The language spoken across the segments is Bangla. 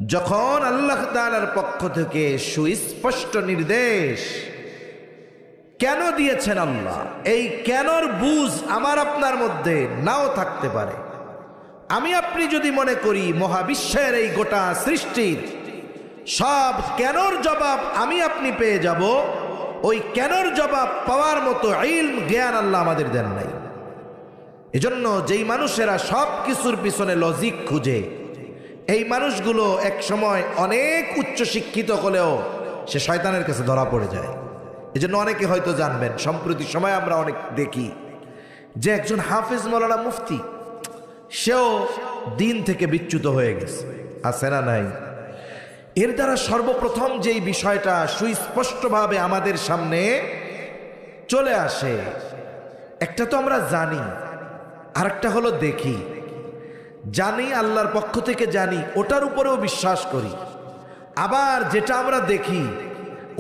যখন আল্লাহ তাআলার পক্ষ থেকে সুস্পষ্ট নির্দেশ কেন দিয়েছেন আল্লাহ, এই কেনর বুঝ আমার আপনার মধ্যে নাও থাকতে পারে। আমি আপনি যদি মনে করি মহাবিশ্বের এই গোটা সৃষ্টির সব কেনর জবাব আমি আপনি পেয়ে যাব, ওই কেনর জবাব পাওয়ার মতো ইলম জ্ঞান আল্লাহ আমাদের দেন নাই। এজন্য যেই মানুষেরা সব কিছুর পিছনে লজিক খুঁজে, এই মানুষগুলো এক সময় অনেক উচ্চ শিক্ষিত হলেও সে শয়তানের কাছে ধরা পড়ে যায়। এজন্য অনেকে হয়তো জানবেন, সম্প্রতি সময় আমরা অনেক দেখি যে একজন হাফেজ মাওলানা মুফতি, সেও দিন থেকে বিচ্যুত হয়ে গেছে, আছে না নাই? এর দ্বারা সর্বপ্রথম যেই বিষয়টা সুস্পষ্টভাবে আমাদের সামনে চলে আসে, একটা তো আমরা জানি, আর একটা হলো দেখি। জানি আল্লাহর পক্ষ থেকে জানি, ওটার উপরেও বিশ্বাস করি। আবার যেটা আমরা দেখি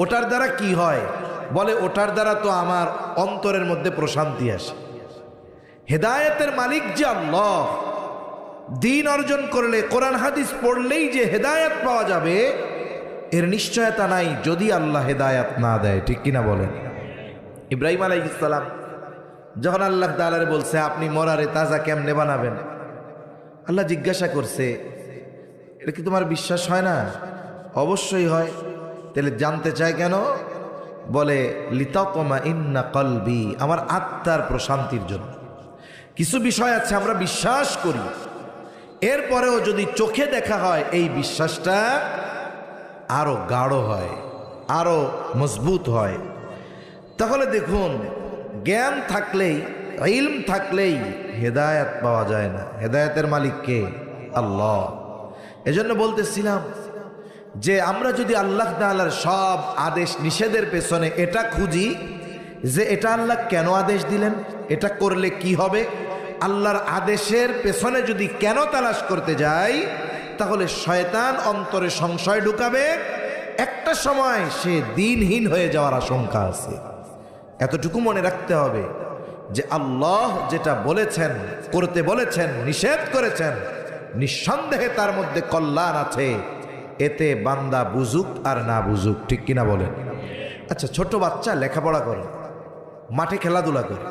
ওটার দ্বারা কি হয়, বলে ওটার দ্বারা তো আমার অন্তরের মধ্যে প্রশান্তি আসে। হেদায়েতের মালিক যে আল্লাহ, দ্বীন অর্জন করলে, কোরআন হাদিস পড়লেই যে হেদায়েত পাওয়া যাবে, এর নিশ্চয়তা নাই যদি আল্লাহ হেদায়েত না দেয়। ঠিক কিনা বলেন? ইব্রাহিম আলাইহিস সালাম যখন আল্লাহ তাআলারে বলছে আপনি মরারে তাজা কেমনে বানাবেন, আল্লাহ জিজ্ঞাসা করছে এটা কি তোমার বিশ্বাস হয় না? অবশ্যই হয়। তাহলে জানতে চায় কেন? বলে লিতাতমা ইন্না কলবি, আমার আত্মার প্রশান্তির জন্য। কিছু বিষয় আছে আমরা বিশ্বাস করি, এরপরেও যদি চোখে দেখা হয় এই বিশ্বাসটা আরো গাঢ় হয়, আরো মজবুত হয়। তাহলে দেখুন, জ্ঞান থাকলেই, ইলম থাকলেই হেদায়েত পাওয়া যায় না। হেদায়েতের মালিক কে? আল্লাহ। এজন্য বলতেছিলাম যে আমরা যদি আল্লাহ তাআলার সব আদেশ নিষেধের পেছনে এটা খুঁজি যে এটা আল্লাহ কেন আদেশ দিলেন, এটা করলে কি হবে, আল্লাহর আদেশের পেছনে যদি কেন তালাশ করতে যাই, তাহলে শয়তান অন্তরে সংশয় ঢুকাবে, একটা সময় সে দ্বীনহীন হয়ে যাওয়ার আশঙ্কা আছে। এতটুকু মনে রাখতে হবে যে আল্লাহ যেটা বলেছেন, করতে বলেছেন, নিষেধ করেছেন, নিঃসন্দেহে তার মধ্যে কল্যাণ আছে। এতে বান্দা বুঝুক আর না বুঝুক। ঠিক কিনা বলেন? আচ্ছা, ছোট বাচ্চা লেখাপড়া করে, মাঠে খেলাধুলা করে,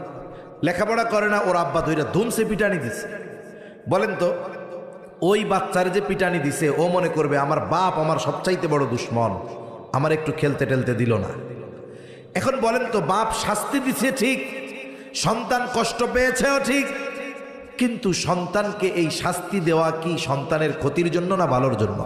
লেখাপড়া করে না, ওর আব্বা ধইরা ধুমসে পিটানি দিছে। বলেন তো, ওই বাচ্চার যে পিটানি দিছে, ও মনে করবে আমার বাপ আমার সবচাইতে বড় দুশ্মন, আমার একটু খেলতে টেলতে দিল না। এখন বলেন তো, বাপ শাস্তি দিছে ঠিক, সন্তান কষ্ট পেয়েছেও ঠিক, কিন্তু সন্তানকে এই শাস্তি দেওয়া কি সন্তানের ক্ষতির জন্য না ভালোর জন্য?